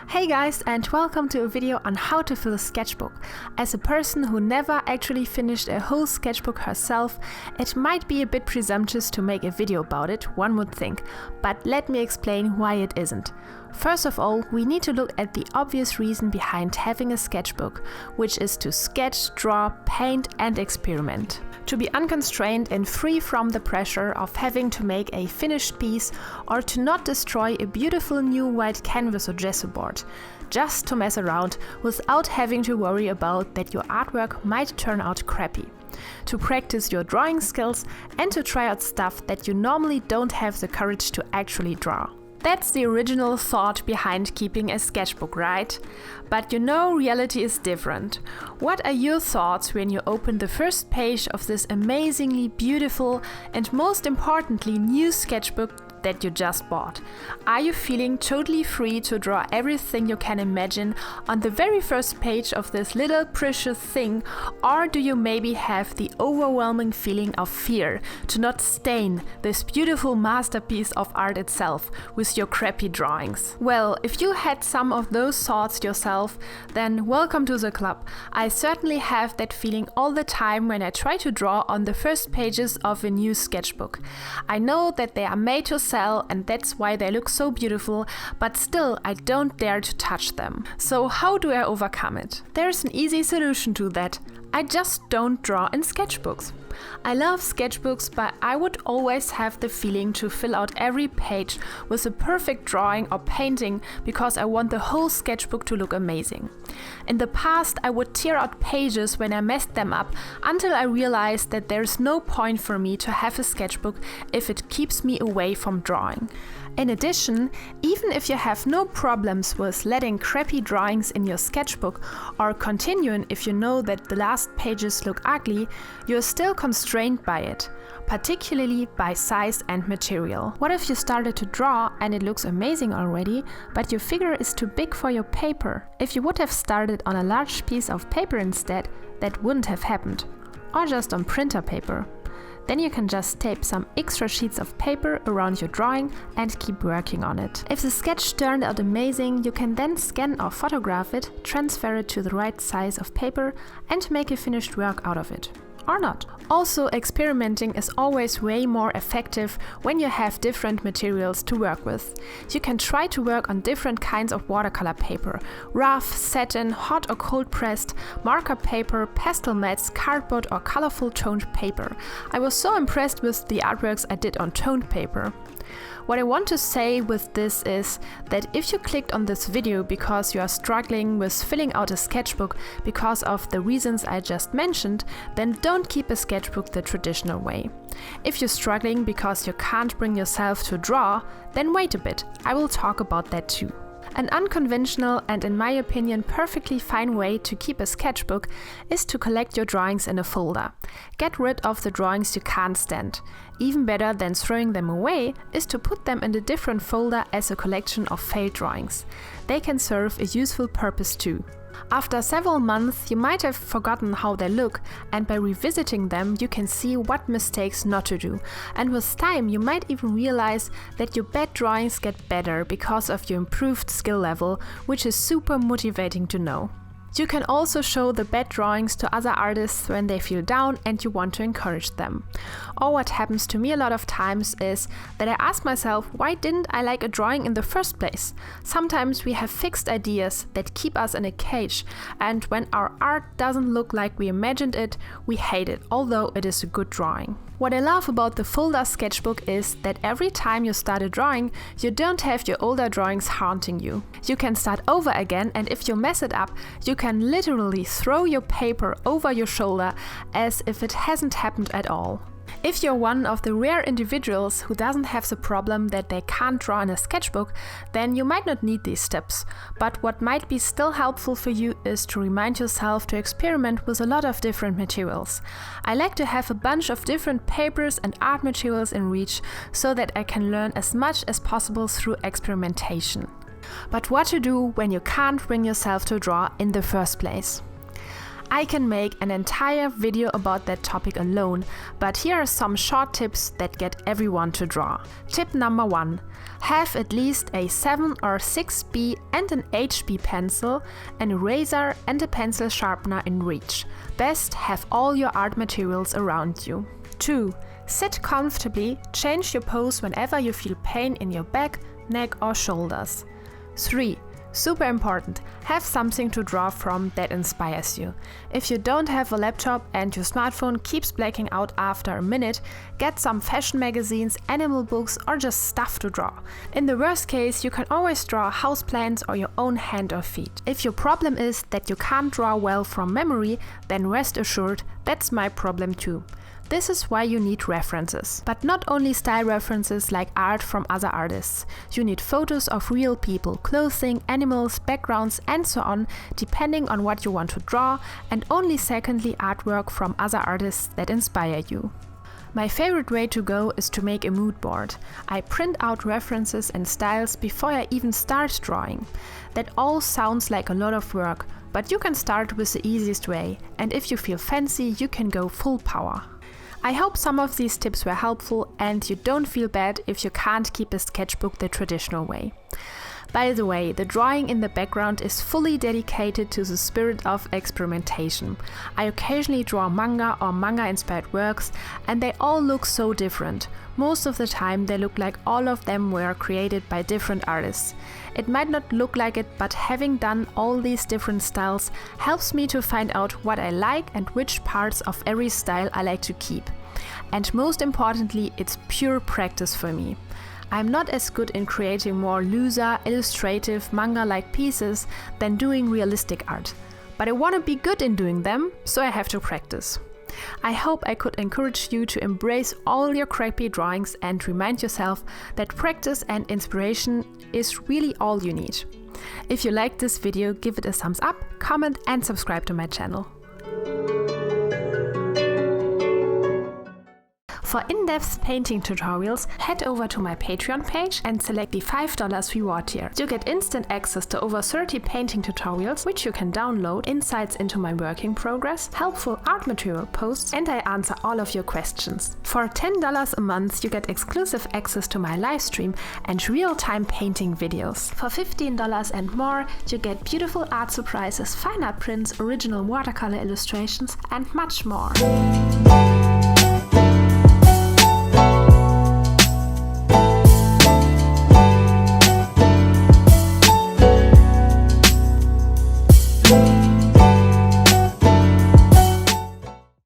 Hey guys, and welcome to a video on how to fill a sketchbook. As a person who never actually finished a whole sketchbook herself, it might be a bit presumptuous to make a video about it, one would think, but let me explain why it isn't. First of all, we need to look at the obvious reason behind having a sketchbook, which is to sketch, draw, paint and experiment. To be unconstrained and free from the pressure of having to make a finished piece or to not destroy a beautiful new white canvas or gesso board. Just to mess around without having to worry about that your artwork might turn out crappy. To practice your drawing skills and to try out stuff that you normally don't have the courage to actually draw. That's the original thought behind keeping a sketchbook, right? But you know, reality is different. What are your thoughts when you open the first page of this amazingly beautiful and most importantly new sketchbook that you just bought? Are you feeling totally free to draw everything you can imagine on the very first page of this little precious thing, or do you maybe have the overwhelming feeling of fear to not stain this beautiful masterpiece of art itself with your crappy drawings? Well, if you had some of those thoughts yourself, then welcome to the club. I certainly have that feeling all the time when I try to draw on the first pages of a new sketchbook. I know that they are made to sell and that's why they look so beautiful, but still I don't dare to touch them. So how do I overcome it? There's an easy solution to that. I just don't draw in sketchbooks. I love sketchbooks, but I would always have the feeling to fill out every page with a perfect drawing or painting because I want the whole sketchbook to look amazing. In the past, I would tear out pages when I messed them up until I realized that there's no point for me to have a sketchbook if it keeps me away from drawing. In addition, even if you have no problems with letting crappy drawings in your sketchbook or continuing if you know that the last pages look ugly, you're still constrained by it, particularly by size and material. What if you started to draw and it looks amazing already, but your figure is too big for your paper? If you would have started on a large piece of paper instead, that wouldn't have happened. Or just on printer paper. Then you can just tape some extra sheets of paper around your drawing and keep working on it. If the sketch turned out amazing, you can then scan or photograph it, transfer it to the right size of paper and make a finished work out of it. Or not. Also, experimenting is always way more effective when you have different materials to work with. You can try to work on different kinds of watercolor paper: rough, satin, hot or cold pressed, marker paper, pastel mats, cardboard or colorful toned paper. I was so impressed with the artworks I did on toned paper. What I want to say with this is that if you clicked on this video because you are struggling with filling out a sketchbook because of the reasons I just mentioned, then don't keep a sketchbook the traditional way. If you're struggling because you can't bring yourself to draw, then wait a bit, I will talk about that too. An unconventional and, in my opinion, perfectly fine way to keep a sketchbook is to collect your drawings in a folder. Get rid of the drawings you can't stand. Even better than throwing them away is to put them in a different folder as a collection of failed drawings. They can serve a useful purpose too. After several months, you might have forgotten how they look, and by revisiting them, you can see what mistakes not to do. And with time, you might even realize that your bad drawings get better because of your improved skill level, which is super motivating to know. You can also show the bad drawings to other artists when they feel down and you want to encourage them. Or what happens to me a lot of times is that I ask myself, why didn't I like a drawing in the first place? Sometimes we have fixed ideas that keep us in a cage, and when our art doesn't look like we imagined it, we hate it, although it is a good drawing. What I love about the folder sketchbook is that every time you start a drawing, you don't have your older drawings haunting you. You can start over again, and if you mess it up, you can literally throw your paper over your shoulder as if it hasn't happened at all. If you're one of the rare individuals who doesn't have the problem that they can't draw in a sketchbook, then you might not need these steps. But what might be still helpful for you is to remind yourself to experiment with a lot of different materials. I like to have a bunch of different papers and art materials in reach so that I can learn as much as possible through experimentation. But what to do when you can't bring yourself to draw in the first place? I can make an entire video about that topic alone, but here are some short tips that get everyone to draw. Tip number 1. Have at least a 7 or 6B and an HB pencil, an eraser and a pencil sharpener in reach. Best have all your art materials around you. 2. Sit comfortably, change your pose whenever you feel pain in your back, neck or shoulders. 3. Super important, have something to draw from that inspires you. If you don't have a laptop and your smartphone keeps blacking out after a minute, get some fashion magazines, animal books or just stuff to draw. In the worst case, you can always draw houseplants or your own hand or feet. If your problem is that you can't draw well from memory, then rest assured, that's my problem too. This is why you need references. But not only style references like art from other artists. You need photos of real people, clothing, animals, backgrounds and so on, depending on what you want to draw, and only secondly artwork from other artists that inspire you. My favorite way to go is to make a mood board. I print out references and styles before I even start drawing. That all sounds like a lot of work, but you can start with the easiest way, and if you feel fancy, you can go full power. I hope some of these tips were helpful and you don't feel bad if you can't keep a sketchbook the traditional way. By the way, the drawing in the background is fully dedicated to the spirit of experimentation. I occasionally draw manga or manga-inspired works and they all look so different. Most of the time they look like all of them were created by different artists. It might not look like it, but having done all these different styles helps me to find out what I like and which parts of every style I like to keep. And most importantly, it's pure practice for me. I'm not as good in creating more looser, illustrative, manga-like pieces than doing realistic art. But I want to be good in doing them, so I have to practice. I hope I could encourage you to embrace all your crappy drawings and remind yourself that practice and inspiration is really all you need. If you liked this video, give it a thumbs up, comment and subscribe to my channel. For in-depth painting tutorials, head over to my Patreon page and select the $5 reward tier. You get instant access to over 30 painting tutorials, which you can download, insights into my work in progress, helpful art material posts, and I answer all of your questions. For $10 a month, you get exclusive access to my live stream and real-time painting videos. For $15 and more, you get beautiful art surprises, fine art prints, original watercolor illustrations, and much more.